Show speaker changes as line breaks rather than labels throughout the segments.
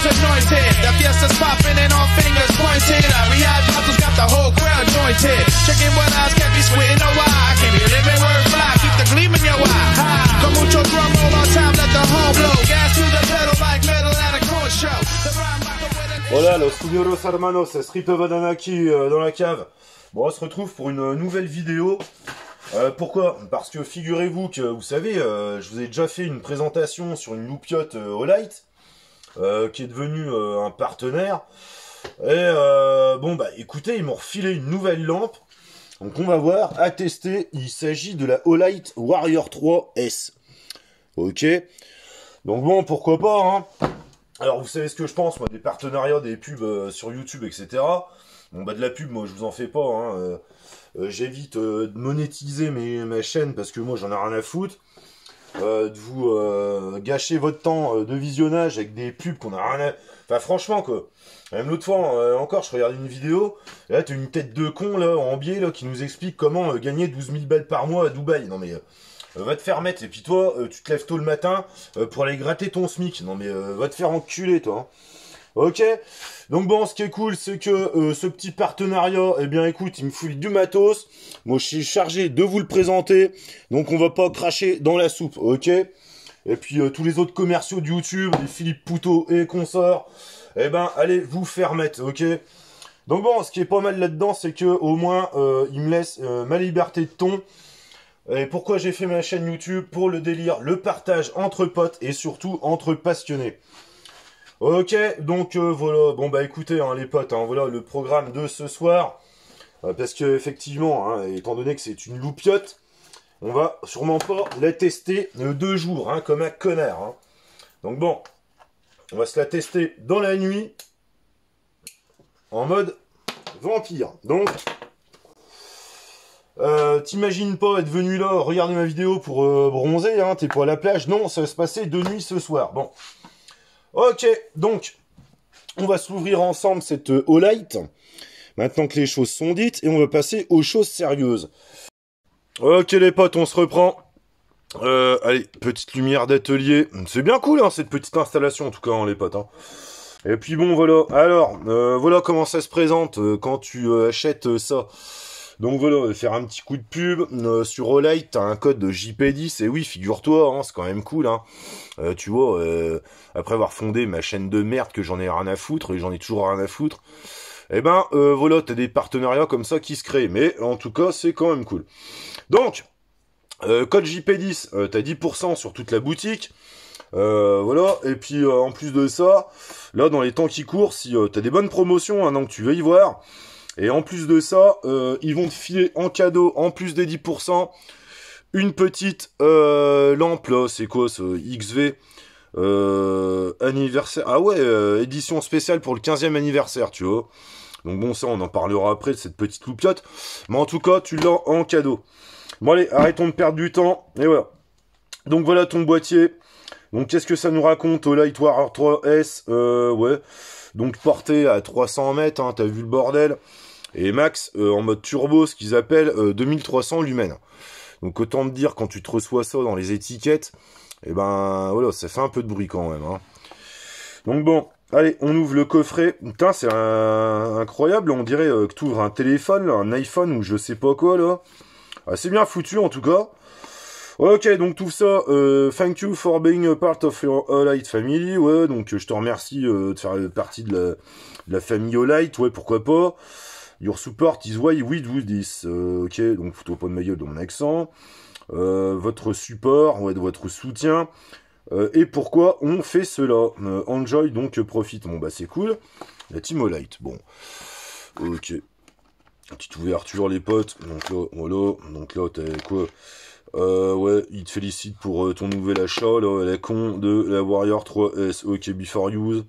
Jones anointed. The fiesta's popping and all fingers pointed. Riyadh Bottles got the whole crowd jointed. Checking what eyes can't be squinting no why. I can't be living word fly, keep the gleam in your eye. Con mucho drum roll on time, let the horn blow. Gas to the pedal like metal at a corn show. The rhyme rocker with a...
Voilà, los Studios Hermanos, c'est Street of Adanaki dans la cave. Bon, on se retrouve pour une nouvelle vidéo. Pourquoi? Parce que figurez-vous que, vous savez, je vous ai déjà fait une présentation sur une loupiote Olight, qui est devenue un partenaire. Et bon, bah écoutez, ils m'ont refilé une nouvelle lampe. Donc on va voir, à tester, il s'agit de la Olight Warrior 3 S. Ok. Donc bon, pourquoi pas, hein. Alors vous savez ce que je pense, moi, des partenariats, des pubs sur YouTube, etc. Bon bah de la pub, moi je vous en fais pas, hein. J'évite de monétiser ma chaîne parce que moi j'en ai rien à foutre. De vous gâcher votre temps de visionnage avec des pubs qu'on a rien à... Enfin franchement quoi. Même l'autre fois encore je regardais une vidéo, et là t'as une tête de con là en biais là qui nous explique comment gagner 12 000 balles par mois à Dubaï. Non mais va te faire mettre, et puis toi tu te lèves tôt le matin pour aller gratter ton SMIC. Non mais va te faire enculer toi, hein. Ok, donc bon, ce qui est cool, c'est que ce petit partenariat, eh bien écoute, il me fout du matos. Moi, je suis chargé de vous le présenter, donc on va pas cracher dans la soupe, ok. Et puis tous les autres commerciaux de YouTube, les Philippe Poutot et consorts, eh ben allez vous faire mettre, ok. Donc bon, ce qui est pas mal là-dedans, c'est que au moins il me laisse ma liberté de ton. Et pourquoi j'ai fait ma chaîne YouTube? Pour le délire, le partage entre potes et surtout entre passionnés. Ok, donc voilà, bon bah écoutez hein, les potes, hein, voilà le programme de ce soir, parce que effectivement, hein, étant donné que c'est une loupiote, on va sûrement pas la tester 2 jours, hein, comme un connard, hein. Donc bon, on va se la tester dans la nuit, en mode vampire, donc... t'imagines pas être venu là, regarder ma vidéo pour bronzer, hein, t'es pas à la plage, non, ça va se passer de nuit ce soir, bon... Ok, donc, on va s'ouvrir ensemble cette Olight, maintenant que les choses sont dites, et on va passer aux choses sérieuses. Ok les potes, on se reprend. Allez, petite lumière d'atelier. C'est bien cool, hein, cette petite installation, en tout cas, hein, les potes. Hein. Et puis bon, voilà. Alors, voilà comment ça se présente quand tu achètes ça. Donc voilà, faire un petit coup de pub sur Olight, t'as un code de JP10, et oui, figure-toi, hein, c'est quand même cool, hein. Tu vois, après avoir fondé ma chaîne de merde que j'en ai rien à foutre, et j'en ai toujours rien à foutre, et ben voilà, t'as des partenariats comme ça qui se créent, mais en tout cas, c'est quand même cool. Donc, code JP10, t'as 10% sur toute la boutique, voilà, et puis en plus de ça, là, dans les temps qui courent, si t'as des bonnes promotions, hein, donc tu veux y voir... Et en plus de ça, ils vont te filer en cadeau, en plus des 10%, une petite lampe, là, c'est quoi ce XV anniversaire. Ah ouais, édition spéciale pour le 15e anniversaire, tu vois. Donc bon, ça, on en parlera après de cette petite loupiote. Mais en tout cas, tu l'as en cadeau. Bon allez, arrêtons de perdre du temps. Et voilà. Donc voilà ton boîtier. Donc qu'est-ce que ça nous raconte au Light Warrior 3S? Ouais. Donc porté à 300 mètres, hein, t'as vu le bordel. Et max en mode turbo, ce qu'ils appellent 2300 lumens. Donc autant te dire, quand tu te reçois ça dans les étiquettes, et ben voilà, ça fait un peu de bruit quand même, hein. Donc bon, allez, on ouvre le coffret. Putain, c'est incroyable, on dirait que tu ouvres un téléphone, là, un iPhone ou je sais pas quoi là. Ah, c'est bien foutu en tout cas. Ok, donc tout ça, thank you for being a part of your Olight family, ouais, donc je te remercie de faire partie de la famille Olight, ouais, pourquoi pas. Your support is why we do this. Ok, donc fous-toi pas de ma gueule de mon accent. Votre support, ouais, de votre soutien. Et pourquoi on fait cela. Enjoy, donc profite. Bon, bah c'est cool. La team Olight, bon. Ok. Petite ouverture, les potes. Donc là, voilà. Donc là, t'as quoi? Ouais, il te félicite pour ton nouvel achat, là, la con de la Warrior 3S. Ok, before use.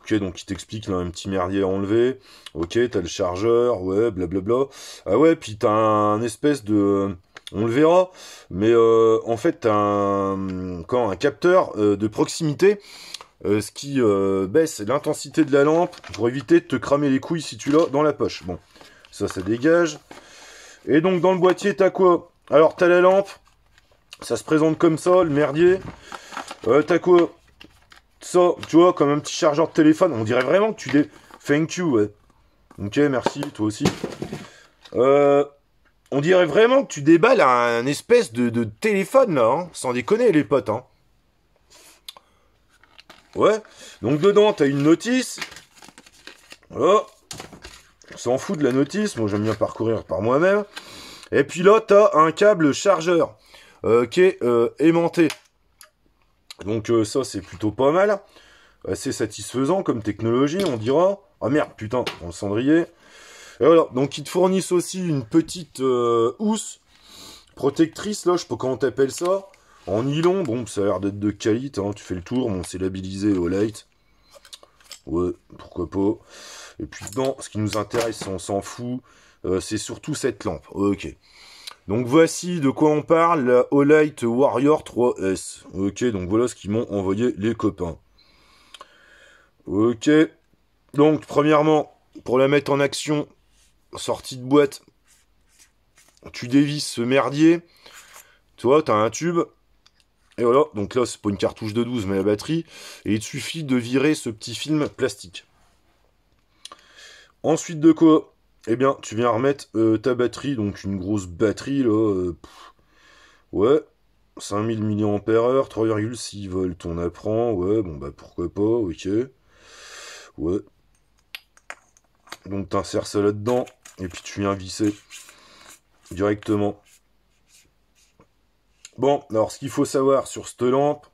Ok, donc il t'explique là un petit merdier à enlever. Ok, t'as le chargeur, ouais, blablabla. Ah ouais, puis t'as un espèce de... On le verra, mais en fait t'as un capteur de proximité, ce qui baisse l'intensité de la lampe pour éviter de te cramer les couilles si tu l'as dans la poche. Bon, ça dégage. Et donc dans le boîtier t'as quoi? Alors t'as la lampe, ça se présente comme ça, le merdier. T'as quoi? ça, tu vois, comme un petit chargeur de téléphone. On dirait vraiment que tu Thank you, ouais. Ok, merci, toi aussi. On dirait vraiment que tu déballes un espèce de téléphone, là, hein. Sans déconner, les potes, hein. Ouais. Donc, dedans, t'as une notice. Voilà. On s'en fout de la notice. Moi, j'aime bien parcourir par moi-même. Et puis là, t'as un câble chargeur qui est aimanté. Donc, ça, c'est plutôt pas mal. Assez satisfaisant comme technologie, on dira. Ah merde, putain, dans le cendrier. Et voilà, donc ils te fournissent aussi une petite housse protectrice, là, je sais pas comment t'appelles ça, en nylon, bon, ça a l'air d'être de qualité, hein, tu fais le tour, bon, c'est labellisé Olight. Ouais, pourquoi pas. Et puis dedans, ce qui nous intéresse, on s'en fout, c'est surtout cette lampe, ok. Donc voici de quoi on parle, la Olight Warrior 3S. Ok, donc voilà ce qu'ils m'ont envoyé les copains. Ok, donc premièrement, pour la mettre en action, sortie de boîte, tu dévisses ce merdier, tu vois, t'as un tube, et voilà, donc là c'est pas une cartouche de 12 mais la batterie, et il te suffit de virer ce petit film plastique. Ensuite de quoi, eh bien tu viens remettre ta batterie, donc une grosse batterie là, ouais, 5000 mAh, 3,6 volts, on apprend, ouais, bon bah pourquoi pas, ok. Ouais. Donc t'insères ça là-dedans. Et puis tu viens visser directement. Bon, alors ce qu'il faut savoir sur cette lampe,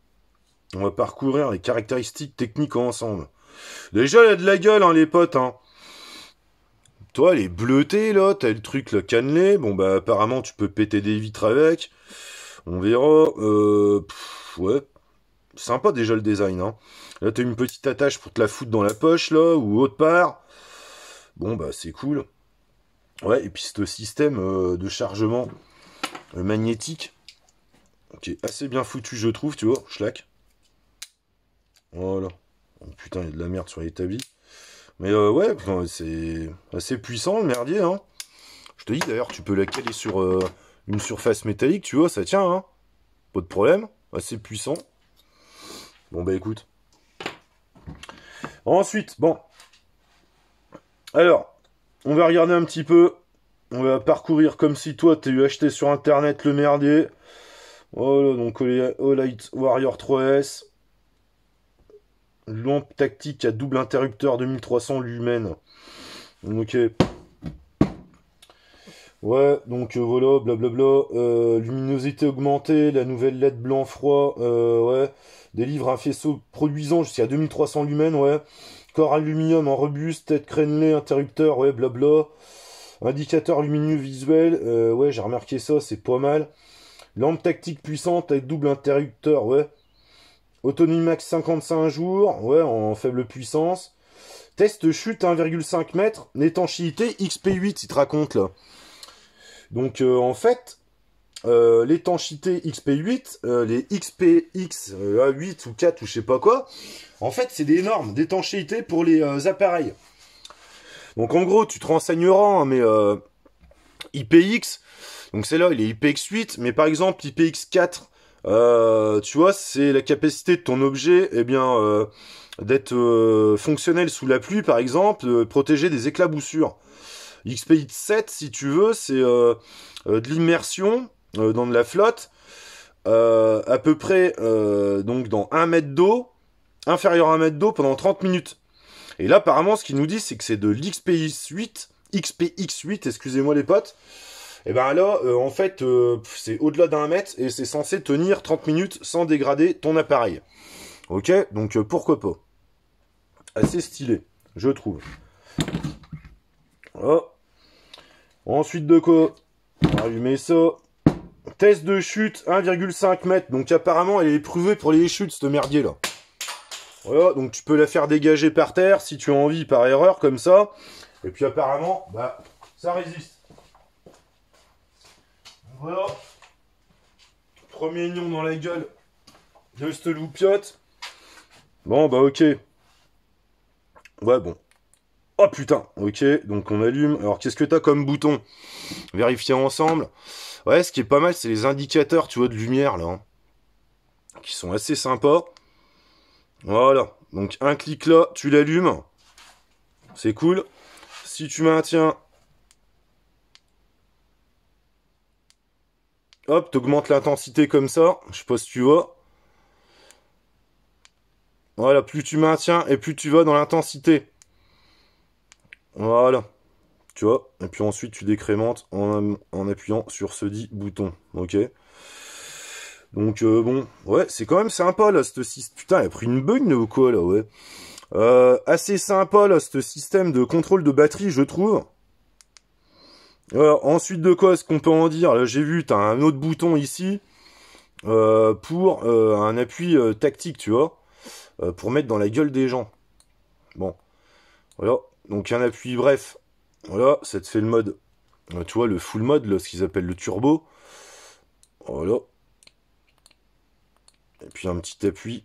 on va parcourir les caractéristiques techniques ensemble. Déjà, elle a de la gueule, hein, les potes. Hein. Toi, elle est bleutée, là. T'as le truc, là, cannelé. Bon, bah, apparemment, tu peux péter des vitres avec. On verra. Ouais. Sympa, déjà, le design, hein. Là, t'as une petite attache pour te la foutre dans la poche, là, ou autre part. Bon, bah, c'est cool. Ouais, et puis ce système de chargement magnétique, qui est assez bien foutu, je trouve, tu vois, schlack. Voilà. Oh, putain, il y a de la merde sur l'établi. Mais ouais, c'est assez puissant, le merdier, hein. Je te dis, d'ailleurs, tu peux la caler sur une surface métallique, tu vois, ça tient, hein. Pas de problème, assez puissant. Bon, bah, écoute. Ensuite, bon. Alors, on va regarder un petit peu. On va parcourir comme si toi, t'as eu acheté sur internet le merdier. Voilà, donc Olight Warrior 3S. Lampe tactique à double interrupteur 2300 lumens. Ok. Ouais, donc voilà, blablabla. Luminosité augmentée, la nouvelle LED blanc-froid. Ouais. Délivre un faisceau produisant jusqu'à 2300 lumens, ouais. Corps aluminium en robuste, tête crénelée, interrupteur, ouais, blabla. Indicateur lumineux visuel, ouais, j'ai remarqué ça, c'est pas mal. Lampe tactique puissante avec double interrupteur, ouais. Autonomie max 55 jours, ouais, en faible puissance. Test chute 1,5 m, l'étanchéité XP8, il te raconte là. Donc en fait, l'étanchéité XP8, les XPX 8 ou 4 ou je sais pas quoi, en fait c'est des normes d'étanchéité pour les appareils. Donc en gros tu te renseigneras, hein, mais IPX, donc c'est là il est IPX8, mais par exemple IPX4, tu vois c'est la capacité de ton objet, eh bien d'être fonctionnel sous la pluie par exemple, protéger des éclaboussures. XPX7 si tu veux c'est de l'immersion dans de la flotte, à peu près donc dans 1 mètre d'eau, inférieur à 1 mètre d'eau pendant 30 minutes. Et là, apparemment, ce qu'ils nous disent, c'est que c'est de l'XPX8, excusez-moi les potes. Et ben là, en fait, c'est au-delà d'1 mètre et c'est censé tenir 30 minutes sans dégrader ton appareil. Ok, donc pourquoi pas. Assez stylé, je trouve. Voilà. Ensuite de quoi, on va allumer ça. Test de chute 1,5 m. Donc apparemment, elle est éprouvée pour les chutes, ce merdier là. Voilà, donc tu peux la faire dégager par terre si tu as envie par erreur, comme ça. Et puis apparemment, bah, ça résiste. Voilà. Premier nion dans la gueule de cette loupiote. Bon, bah ok. Ouais, bon. Oh putain, ok, donc on allume. Alors qu'est-ce que t'as comme bouton? Vérifier ensemble. Ouais, ce qui est pas mal, c'est les indicateurs, tu vois, de lumière, là. Hein, qui sont assez sympas. Voilà, donc un clic là, tu l'allumes. C'est cool. Si tu maintiens, hop, t'augmentes l'intensité comme ça. Je sais pas si tu vois. Voilà, plus tu maintiens et plus tu vas dans l'intensité. Voilà. Tu vois. Et puis ensuite, tu décrémentes en appuyant sur ce dit bouton. Ok. Donc, bon. Ouais, c'est quand même sympa, là, ce système. Putain, il a pris une bug, ou quoi, là, ouais. Assez sympa, là, ce système de contrôle de batterie, je trouve. Ensuite de quoi, est-ce qu'on peut en dire? Là, j'ai vu, t'as un autre bouton ici. Pour un appui tactique, tu vois. Pour mettre dans la gueule des gens. Bon. Voilà. Donc un appui, bref. Voilà, ça te fait le mode. Tu vois, le full mode, là, ce qu'ils appellent le turbo. Voilà. Et puis un petit appui.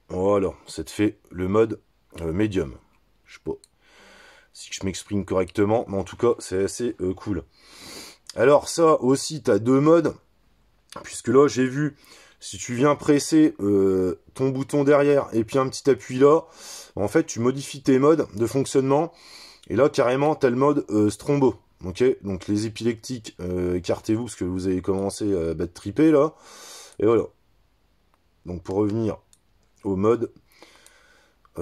Voilà, ça te fait le mode médium. Je sais pas si je m'exprime correctement, mais en tout cas, c'est assez cool. Alors ça aussi, tu as deux modes. Puisque là, j'ai vu, si tu viens presser ton bouton derrière et puis un petit appui là, en fait, tu modifies tes modes de fonctionnement. Et là, carrément, tu as le mode strombo. Ok, donc les épileptiques, écartez-vous parce que vous avez commencé à battre triper là. Et voilà. Donc pour revenir au mode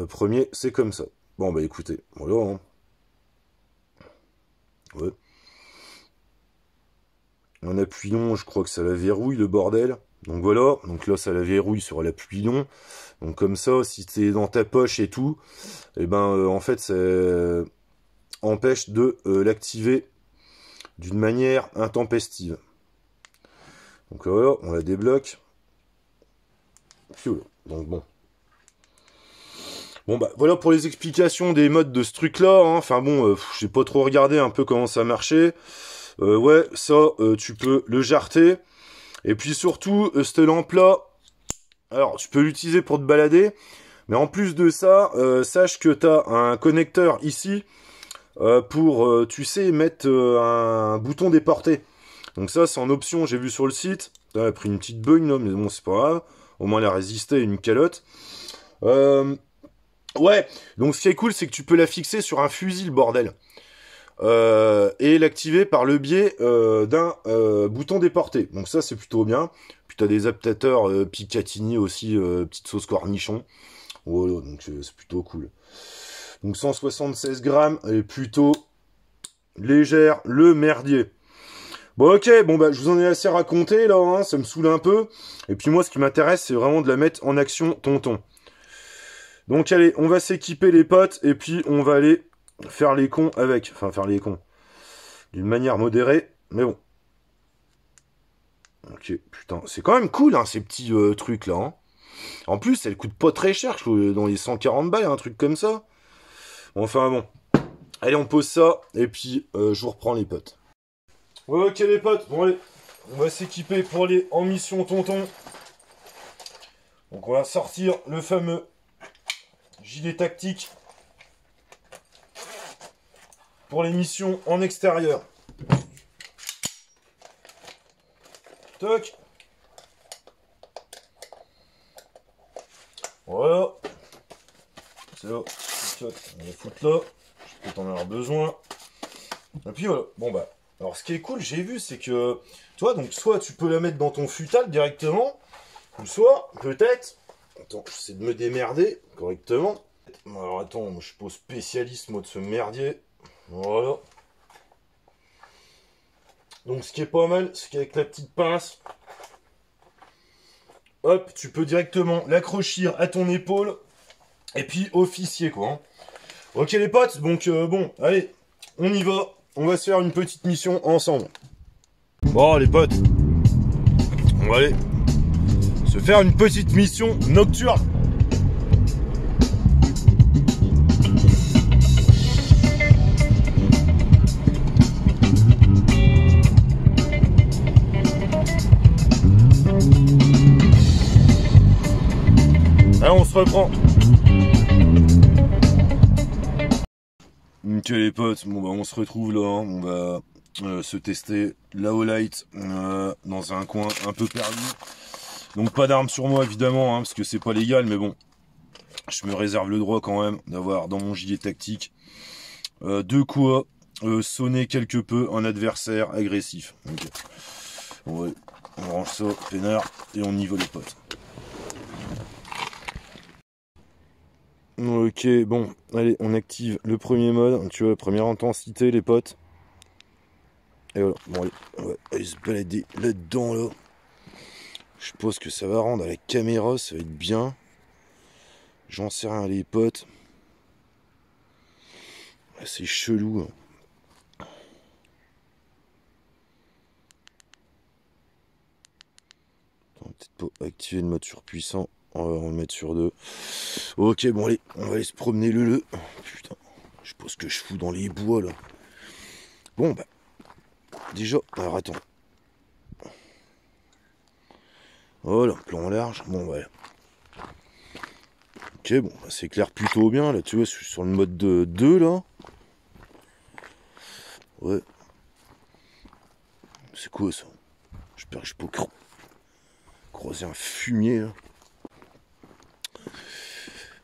premier, c'est comme ça. Bon, bah écoutez, voilà. Hein. Ouais. Un appui long, je crois que ça la verrouille, le bordel. Donc voilà, donc là ça la verrouille sur l'appui long. Donc comme ça, si c'est dans ta poche et tout, et ben en fait ça empêche de l'activer d'une manière intempestive. Donc voilà, on la débloque. Puis voilà, donc bon. Bon bah voilà pour les explications des modes de ce truc là. Hein. Enfin bon, j'ai pas trop regardé un peu comment ça marchait. Ouais, ça, tu peux le jarter. Et puis surtout, cette lampe-là, alors tu peux l'utiliser pour te balader. Mais en plus de ça, sache que tu as un connecteur ici pour, tu sais, mettre un bouton déporté. Donc ça, c'est en option, j'ai vu sur le site. Elle a pris une petite bug, là, mais bon, c'est pas grave. Au moins, elle a résisté à une calotte. Ouais, donc ce qui est cool, c'est que tu peux la fixer sur un fusil, le bordel. Et l'activer par le biais d'un bouton déporté. Donc ça, c'est plutôt bien. Puis tu as des adaptateurs Picatinny aussi, petite sauce cornichon. Voilà, donc c'est plutôt cool. Donc 176 grammes, et plutôt légère, le merdier. Bon ok, bon bah je vous en ai assez raconté là, hein, ça me saoule un peu. Et puis moi, ce qui m'intéresse, c'est vraiment de la mettre en action, tonton. Donc allez, on va s'équiper les potes, et puis on va aller faire les cons avec. Enfin, faire les cons. D'une manière modérée, mais bon. Ok, putain, c'est quand même cool, hein, ces petits trucs là. Hein. En plus, elle coûte pas très cher, je trouve, dans les 140 balles, un truc comme ça. Enfin bon. Allez, on pose ça, et puis je vous reprends les potes. Ouais, ok les potes, bon allez, on va s'équiper pour aller en mission tonton. Donc on va sortir le fameux gilet tactique pour les missions en extérieur. Toc. Voilà. C'est là. On va foutre là. Je peux en avoir besoin. Et puis voilà. Bon bah. Alors ce qui est cool, j'ai vu, c'est que. Tu vois, donc soit tu peux la mettre dans ton futal directement. Ou soit, peut-être. Attends, j'essaie de me démerder correctement. Alors attends, moi je suis pas spécialiste moi de ce merdier. Voilà. Donc ce qui est pas mal, c'est qu'avec la petite pince, hop, tu peux directement l'accrocher à ton épaule. Et puis officier quoi. Hein. Ok les potes, donc bon, allez, on y va. On va se faire une petite mission ensemble. Bon les potes, on va aller se faire une petite mission nocturne. Allez, on se reprend. Ok les potes, bon bah on se retrouve là, hein. On va se tester la Olight dans un coin un peu perdu. Donc pas d'armes sur moi évidemment, hein, parce que c'est pas légal, mais bon. je me réserve le droit quand même d'avoir dans mon gilet tactique de quoi sonner quelque peu un adversaire agressif. Okay. Bon, ouais, on range ça, peinard, et on y va les potes. Ok, bon, allez, on active le premier mode, tu vois, première intensité les potes. Et voilà, bon allez, on va aller se balader là-dedans là. Je pense que ça va rendre à la caméra, ça va être bien. J'en sais rien les potes. C'est chelou. Hein. On va peut-être pas activer le mode surpuissant. On va le mettre sur 2. Ok, bon allez, on va aller se promener le. Putain, je sais pas ce que je fous dans les bois là. Bon bah, déjà, alors attends. Voilà, plan large. Bon voilà. Ok, bon, bah, c'est clair plutôt bien là, tu vois, je suis sur le mode de 2 là. Ouais. C'est quoi ça? J'espère que je peux croiser un fumier là.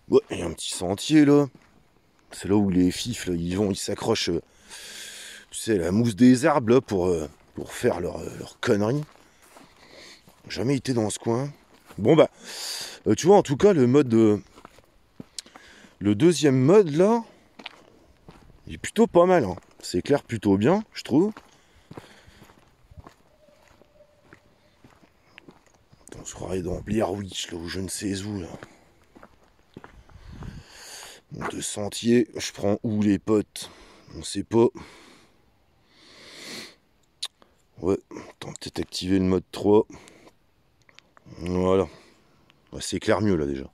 Ouais, il y a un petit sentier là. C'est là où les fifs là, ils s'accrochent, tu sais, la mousse des arbres là pour faire leur conneries. Jamais été dans ce coin. Bon bah, tu vois, en tout cas, le deuxième mode là, il est plutôt pas mal. Hein. C'est clair, plutôt bien, je trouve. On se croirait dans Blair Witch là, ou je ne sais où là. De sentier, je prends où les potes? On sait pas. Ouais, attends, peut-être activer le mode 3. Voilà. Ouais, c'est clair mieux là déjà.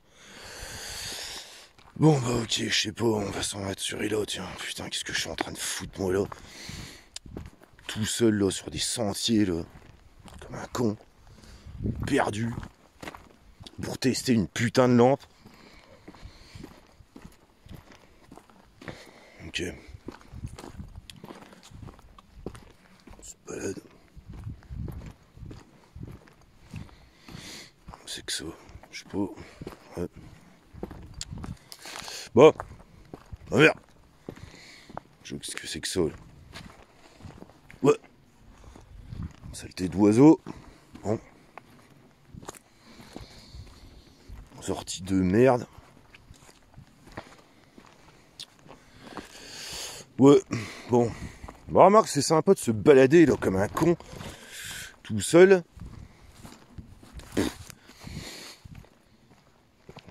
Bon bah ok, je sais pas, on va s'en mettre sur là, tiens. Putain, qu'est-ce que je suis en train de foutre moi là? Tout seul là, sur des sentiers là. Comme un con. Perdu. Pour tester une putain de lampe. Ok. On se balade. C'est que ça. Je sais pas. Ouais. Bon. Ah merde. Qu'est-ce que c'est que ça là? Ouais. Saleté d'oiseau. Bon. Sortie de merde. Ouais. Bon. Bon, remarque, c'est sympa de se balader là comme un con. Tout seul.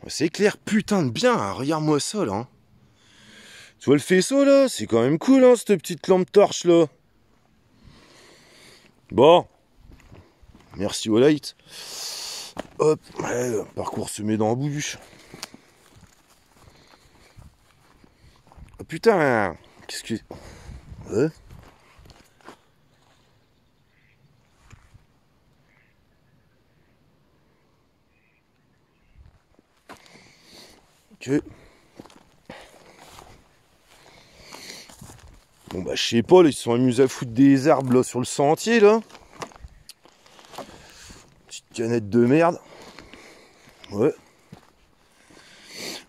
C'est clair, putain de bien, hein. Regarde-moi ça là. Hein. Tu vois le faisceau là? C'est quand même cool hein, cette petite lampe torche là. Bon. Merci au light. Hop, ouais, parcours semé d'embûches. Oh putain, qu'est-ce que... Ouais. Ok. Bon bah je sais pas, là, ils se sont amusés à foutre des arbres là sur le sentier là. Petite canette de merde. Ouais.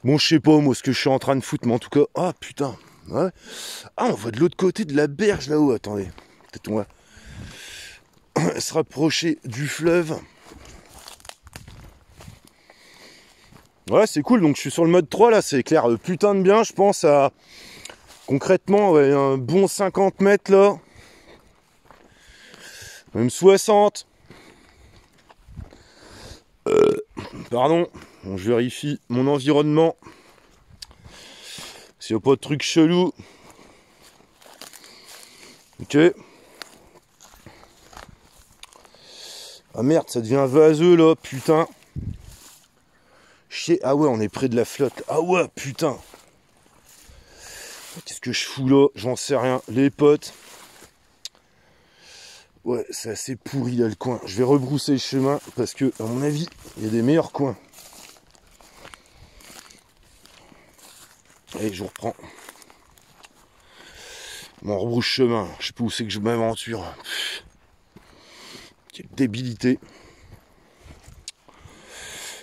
Bon je sais pas moi ce que je suis en train de foutre, mais en tout cas. Ah putain. Ouais. Ah on va de l'autre côté de la berge là-haut, attendez. Peut-être on va se rapprocher du fleuve. Ouais c'est cool, donc je suis sur le mode 3 là, c'est clair, putain de bien, je pense à... Concrètement, ouais, un bon 50 mètres là. Même 60. Pardon. Bon, je vérifie mon environnement. S'il n'y a pas de truc chelou. Ok. Ah merde, ça devient vaseux là, putain. Chier. Ah ouais, on est près de la flotte. Ah ouais, putain. Qu'est-ce que je fous là? J'en sais rien. Les potes. Ouais, c'est assez pourri là le coin. Je vais rebrousser le chemin parce que, à mon avis, il y a des meilleurs coins. Allez, je vous reprends. Mon rebrousse chemin. Je sais pas où c'est que je m'aventure. Quelle débilité.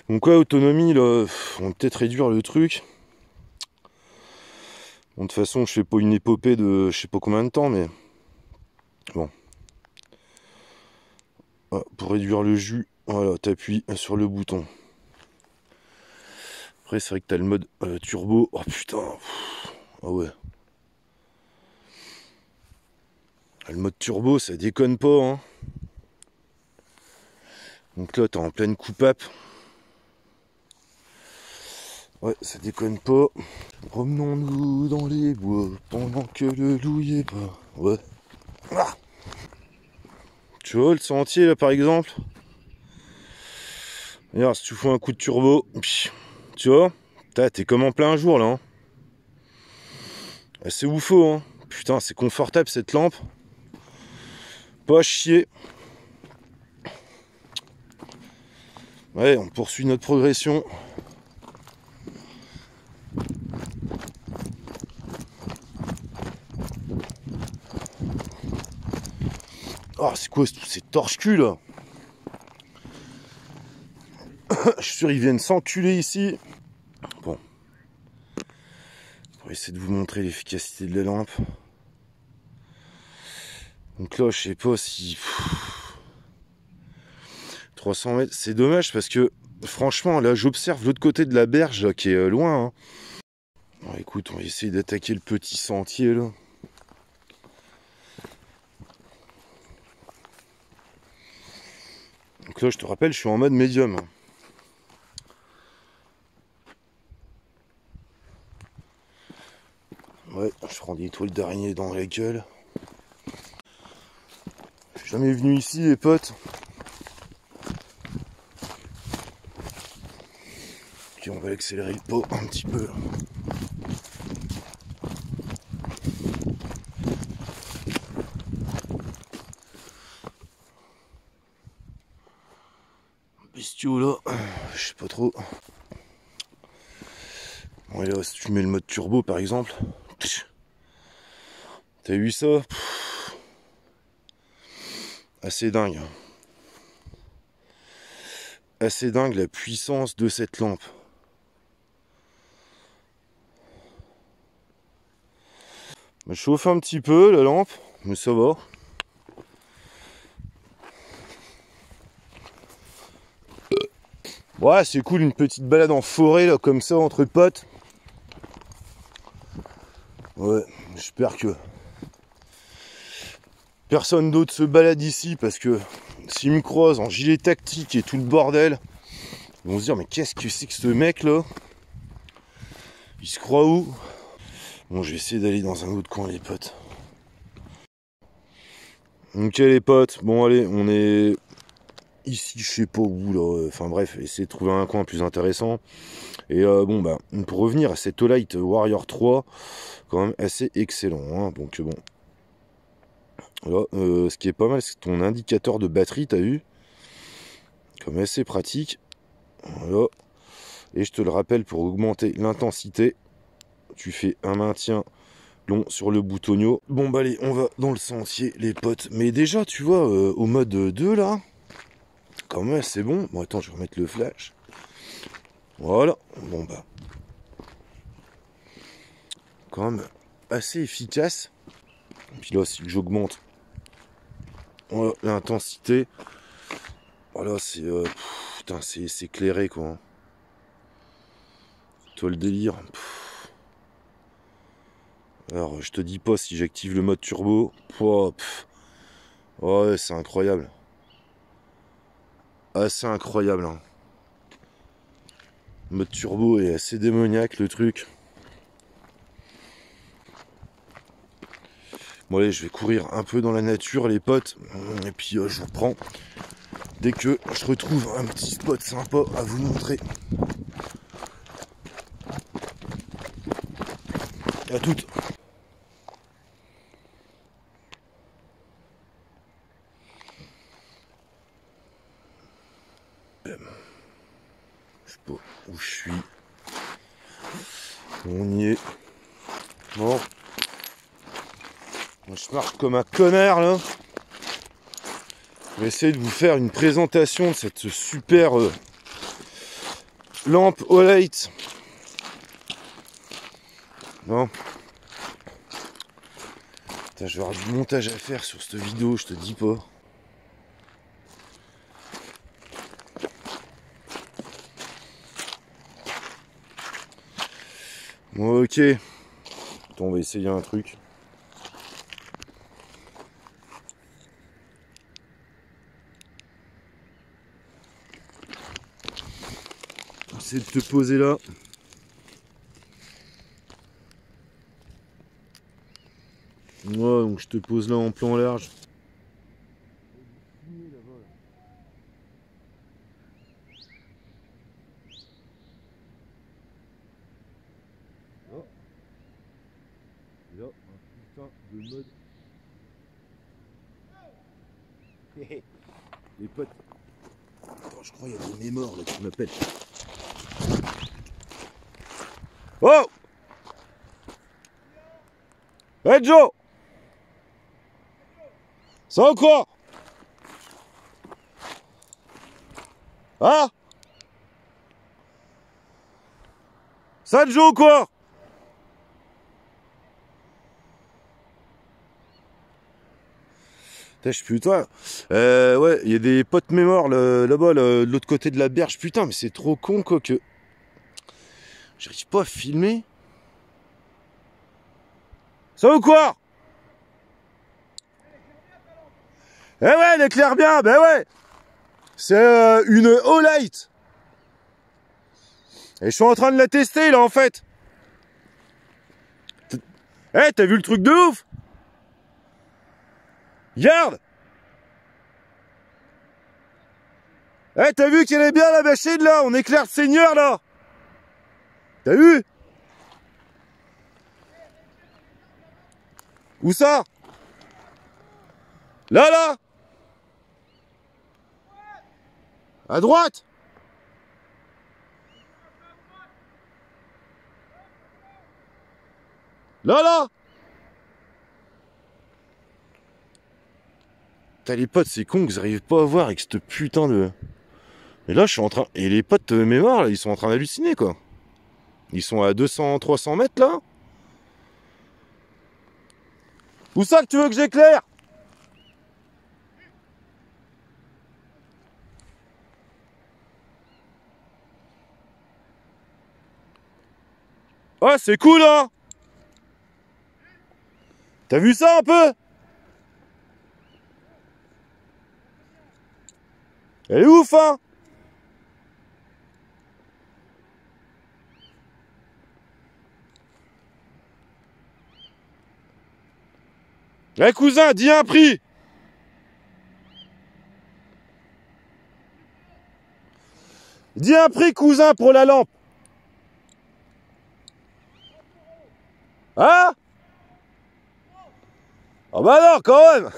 Donc ouais, autonomie, là, on va peut-être réduire le truc. Bon, de toute façon, je fais pas une épopée de je sais pas combien de temps, mais bon. Ah, pour réduire le jus, voilà, t'appuies sur le bouton. Après, c'est vrai que t'as le mode turbo. Oh putain. Ah ouais. Le mode turbo, ça déconne pas, hein. Donc là, t'es en pleine coupape. Ouais, ça déconne pas. Promenons-nous dans les bois pendant que le loup y est pas. Ouais. Ah, tu vois le sentier là par exemple. Regarde, si tu fous un coup de turbo, tu vois, t'es comme en plein jour là. Hein. C'est oufo, hein. Putain, c'est confortable cette lampe. Pas à chier. Ouais, on poursuit notre progression. Oh, c'est quoi ces torches-cul là? Je suis sûr ils viennent s'enculer ici. Bon. On va essayer de vous montrer l'efficacité de la lampe. Donc là, je sais pas si... 300 mètres, c'est dommage parce que franchement, là, j'observe l'autre côté de la berge là, qui est loin. Hein. Bon, écoute, on va essayer d'attaquer le petit sentier là. Donc là, je te rappelle, je suis en mode médium. Ouais, je prends des toiles d'araignée dans la gueule. Je suis jamais venu ici, les potes. Puis on va accélérer le pas un petit peu. Bestiaux là, je sais pas trop. Bon, et là, si tu mets le mode turbo par exemple, t'as vu ça? Assez dingue. Assez dingue la puissance de cette lampe. Je chauffe un petit peu la lampe, mais ça va. Ouais, c'est cool, une petite balade en forêt là, comme ça, entre potes. Ouais, j'espère que personne d'autre se balade ici parce que s'ils me croisent en gilet tactique et tout le bordel, ils vont se dire mais qu'est-ce que c'est que ce mec là? Il se croit où? Bon, je vais essayer d'aller dans un autre coin les potes. Ok les potes, bon allez, on est ici, je sais pas où là, enfin bref, essayer de trouver un coin plus intéressant. Et bon bah, pour revenir à cette Olight Warrior 3, quand même assez excellent, hein. Donc bon. Là, ce qui est pas mal, c'est ton indicateur de batterie, t'as vu? Comme assez pratique. Voilà. Et je te le rappelle, pour augmenter l'intensité, tu fais un maintien long sur le boutonio. Bon bah allez, on va dans le sentier les potes. Mais déjà tu vois au mode 2 là, quand même c'est bon. Bon attends, je vais remettre le flash. Voilà, bon bah. Quand même assez efficace. Puis là si j'augmente voilà, l'intensité. Voilà c'est... putain c'est éclairé quoi. Hein. Toi le délire. Alors je te dis pas si j'active le mode turbo. Ouais c'est incroyable. Assez incroyable. Hein. Le mode turbo est assez démoniaque le truc. Bon allez, je vais courir un peu dans la nature les potes. Et puis je vous reprends dès que je retrouve un petit spot sympa à vous montrer. À toutes. Je sais pas où je suis. On y est. Bon. Je marche comme un connard là. Je vais essayer de vous faire une présentation de cette super lampe Olight. Bon. Putain, je vais avoir du montage à faire sur cette vidéo, je te dis pas. Bon, ok. Attends, on va essayer un truc. Essaye de te poser là. Ouais, donc je te pose là en plan large. Oh. Et là, un putain de mode. Les potes. Attends, je crois qu'il y a des mémores là qui m'appellent. Oh! Hey Joe! Ça va quoi? Hein? Ça Joe quoi? Putain, ouais, il y a des potes mémoires là-bas, de l'autre côté de la berge. Putain, mais c'est trop con quoi que... J'arrive pas à filmer. Ça va ou quoi? Eh ouais, elle éclaire bien, ben ouais. C'est une Olight. Et je suis en train de la tester là en fait. Eh, t'as vu le truc de ouf? Regarde. Eh, t'as vu qu'elle est bien la machine là? On éclaire le Seigneur là. T'as vu? Où ça? Là, là? À droite? Là, là? T'as les potes, c'est con que vous n'arrivez pas à voir avec cette putain de... Et là, je suis en train... Et les potes de mémoire, là, ils sont en train d'halluciner, quoi. Ils sont à 200-300 mètres, là. Où ça que tu veux que j'éclaire? Ouais, c'est cool, hein? T'as vu ça un peu? Elle est ouf, hein? Eh cousin, dis un prix. Dis un prix, cousin, pour la lampe. Hein? Ah bah non, quand même.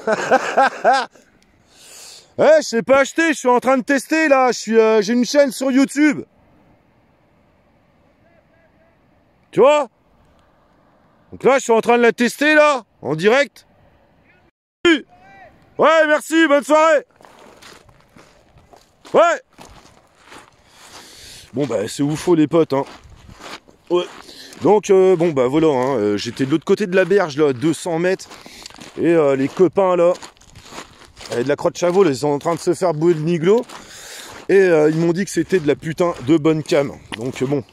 Eh, je sais pas acheter, je suis en train de tester là. J'ai une chaîne sur YouTube. Tu vois? Donc là, je suis en train de la tester là, en direct. Ouais, merci, bonne soirée. Ouais. Bon bah c'est oufo les potes, hein. Ouais. Donc bon bah voilà, hein, j'étais de l'autre côté de la berge là, 200 mètres. Et les copains là, de la Croix de Chavaux, ils sont en train de se faire bouer le niglo. Et ils m'ont dit que c'était de la putain de bonne cam. Donc bon.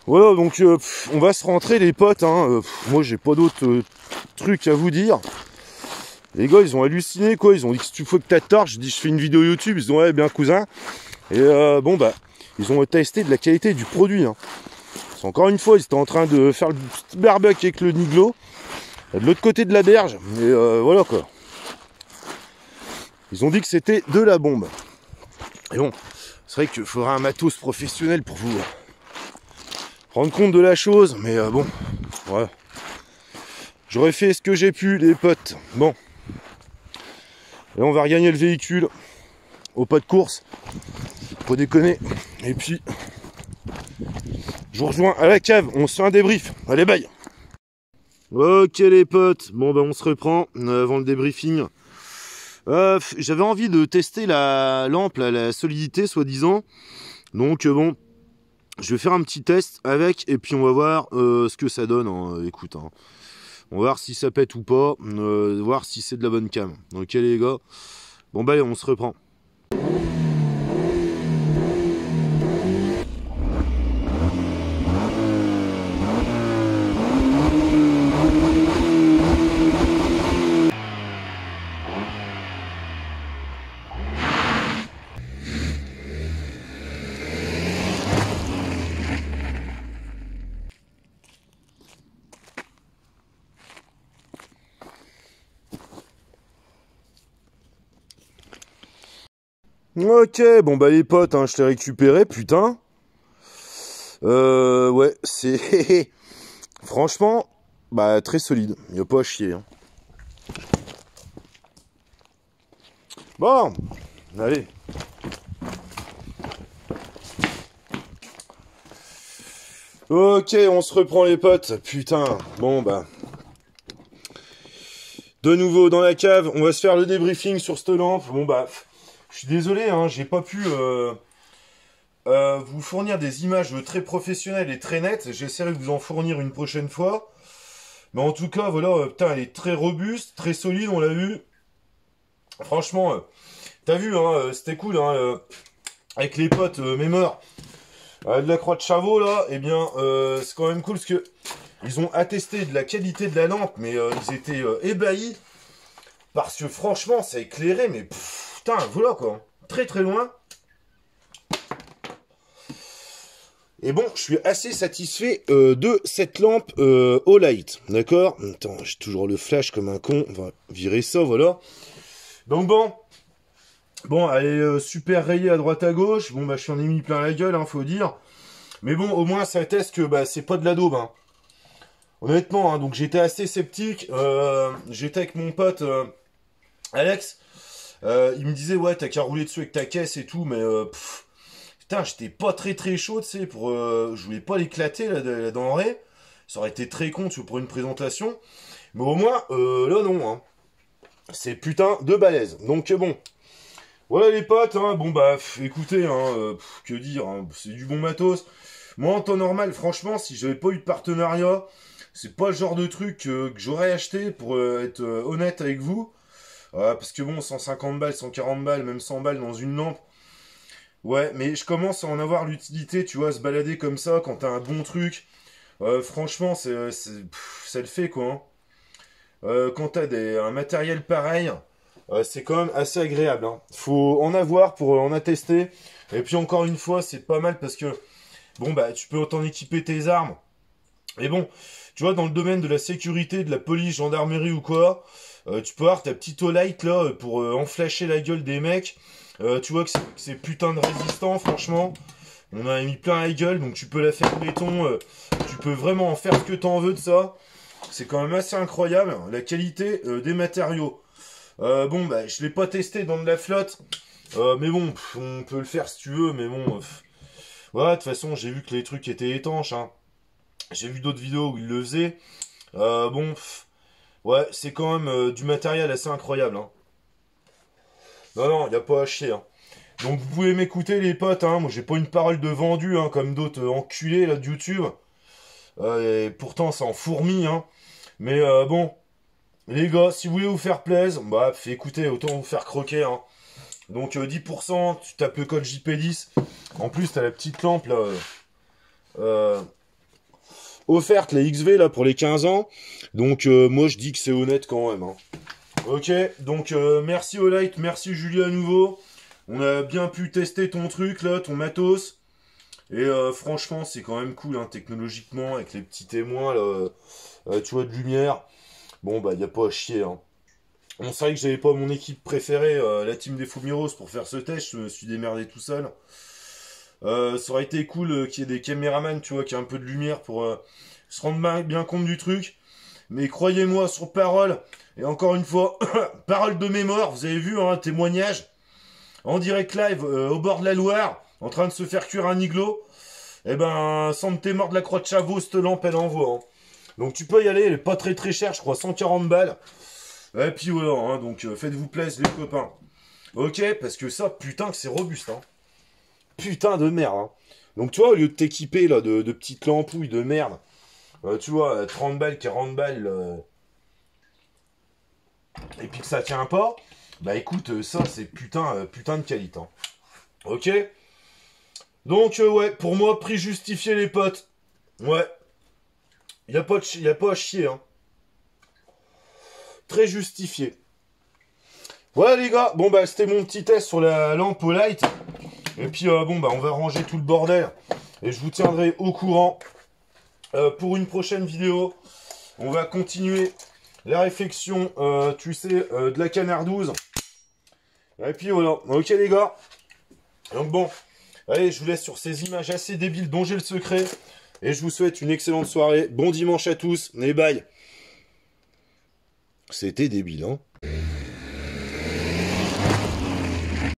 Voilà, donc on va se rentrer les potes, hein. Moi j'ai pas d'autres trucs à vous dire. Les gars ils ont halluciné quoi, ils ont dit que tu faut que t'as tort, je dis je fais une vidéo YouTube, ils se disent ouais bien cousin. Et bon bah ils ont testé de la qualité du produit, hein. Encore une fois ils étaient en train de faire le petit barbecue avec le niglo de l'autre côté de la berge. Et voilà quoi. Ils ont dit que c'était de la bombe. Et bon, c'est vrai qu'il faudra un matos professionnel pour vous rendre compte de la chose, mais bon, voilà. J'aurais fait ce que j'ai pu les potes. Bon. Et on va regagner le véhicule au pas de course. Faut déconner. Et puis, je vous rejoins à la cave. On se fait un débrief. Allez, bye. Ok les potes. Bon, bah on se reprend avant le débriefing. J'avais envie de tester la lampe, là, la solidité, soi-disant. Donc, bon, je vais faire un petit test avec, et puis on va voir ce que ça donne. Hein. Écoute, hein. On va voir si ça pète ou pas, voir si c'est de la bonne cam. Ok, les gars. Bon, bah, allez, on se reprend. Ok, bon bah les potes, hein, je l'ai récupéré, putain. Ouais, c'est... Franchement, bah très solide, il n'y a pas à chier. Hein. Bon, allez. Ok, on se reprend les potes, putain. Bon bah... De nouveau dans la cave, on va se faire le débriefing sur cette lampe. Bon bah... Je suis désolé, hein, j'ai pas pu vous fournir des images très professionnelles et très nettes. J'essaierai de vous en fournir une prochaine fois. Mais en tout cas, voilà, putain, elle est très robuste, très solide, on l'a vu. Franchement, t'as vu, hein, c'était cool, hein, avec les potes mémeurs de la Croix de Chavaux, là, eh bien, c'est quand même cool, parce que ils ont attesté de la qualité de la lampe, mais ils étaient ébahis, parce que franchement, ça éclairait, mais... Putain, voilà quoi, très très loin. Et bon, je suis assez satisfait de cette lampe Olight, d'accord. Attends, j'ai toujours le flash comme un con, on va virer ça, voilà. Donc bon, elle est super rayée à droite à gauche. Bon, bah je en ai mis plein la gueule, hein, faut dire. Mais bon, au moins ça atteste que bah, c'est pas de la daube, hein. Honnêtement, hein, donc j'étais assez sceptique. J'étais avec mon pote Alex. Il me disait, ouais, t'as qu'à rouler dessus avec ta caisse et tout, mais putain, j'étais pas très très chaud, tu sais, pour... je voulais pas l'éclater, la denrée. Ça aurait été très con, tu vois, pour une présentation. Mais au moins, là, non, hein. C'est putain de balèze. Donc, bon. Voilà, les potes, hein. Bon, bah, écoutez, hein, que dire, hein, c'est du bon matos. Moi, en temps normal, franchement, si j'avais pas eu de partenariat, c'est pas le genre de truc que j'aurais acheté, pour être honnête avec vous. Parce que bon, 150 balles, 140 balles, même 100 balles dans une lampe. Ouais, mais je commence à en avoir l'utilité, tu vois, se balader comme ça, quand t'as un bon truc. Franchement, ça le fait, quoi. Hein. Quand t'as un matériel pareil, c'est quand même assez agréable. Hein. Faut en avoir pour en attester. Et puis encore une fois, c'est pas mal parce que, bon, bah, tu peux t'en équiper tes armes. Et bon, tu vois, dans le domaine de la sécurité, de la police, gendarmerie ou quoi... tu peux avoir ta petite Olight là pour enflasher la gueule des mecs. Tu vois que c'est putain de résistant, franchement. On a mis plein la gueule, donc tu peux la faire béton. Tu peux vraiment en faire ce que t'en veux de ça. C'est quand même assez incroyable, la qualité des matériaux. Bon, bah, je l'ai pas testé dans de la flotte. Mais bon, on peut le faire si tu veux, mais bon... voilà, de toute façon, j'ai vu que les trucs étaient étanches. Hein. J'ai vu d'autres vidéos où ils le faisaient. Bon... Ouais, c'est quand même du matériel assez incroyable. Hein. Non, il n'y a pas à chier. Hein. Donc vous pouvez m'écouter les potes. Hein. Moi, j'ai pas une parole de vendu, hein, comme d'autres enculés là, de YouTube. Et pourtant, ça en fourmille. Hein. Mais bon, les gars, si vous voulez vous faire plaisir, bah écoutez, autant vous faire croquer. Hein. Donc 10%, tu tapes le code JP10. En plus, t'as la petite lampe là. Offerte, la XV là pour les 15 ans. Donc moi je dis que c'est honnête quand même. Hein. Ok, donc merci Olight, merci Julie à nouveau. On a bien pu tester ton truc là, ton matos. Et franchement c'est quand même cool hein, technologiquement avec les petits témoins là, tu vois de lumière. Bon bah y a pas à chier. Hein. On savait que j'avais pas mon équipe préférée, la team des Fumiros pour faire ce test, je me suis démerdé tout seul. Ça aurait été cool qu'il y ait des caméramans, tu vois, qui aient un peu de lumière pour se rendre bien compte du truc. Mais croyez-moi, sur parole, et encore une fois, parole de mémoire, vous avez vu, un témoignage, en direct live, au bord de la Loire, en train de se faire cuire un iglo. Eh ben, santé mort de la Croix de Chavaux, cette lampe, elle envoie. Hein. Donc tu peux y aller, elle est pas très très chère, je crois, 140 balles. Et puis voilà, hein, donc faites-vous plaisir les copains. Ok, parce que ça, putain que c'est robuste, hein. Putain de merde, hein. Donc tu vois, au lieu de t'équiper là de petites lampouilles de merde, tu vois, 30 balles, 40 balles, et puis que ça tient pas, bah écoute, ça c'est putain de qualité, hein. Ok. Donc ouais, pour moi, prix justifié les potes. Ouais. Y a pas à chier, hein. Très justifié. Voilà les gars, bon bah c'était mon petit test sur la lampe au light. Et puis bon bah on va ranger tout le bordel. Et je vous tiendrai au courant pour une prochaine vidéo. On va continuer la réflexion, tu sais, de la canardouse. Et puis voilà, ok les gars. Donc bon, allez, je vous laisse sur ces images assez débiles dont j'ai le secret. Et je vous souhaite une excellente soirée. Bon dimanche à tous, et bye. C'était débile, hein.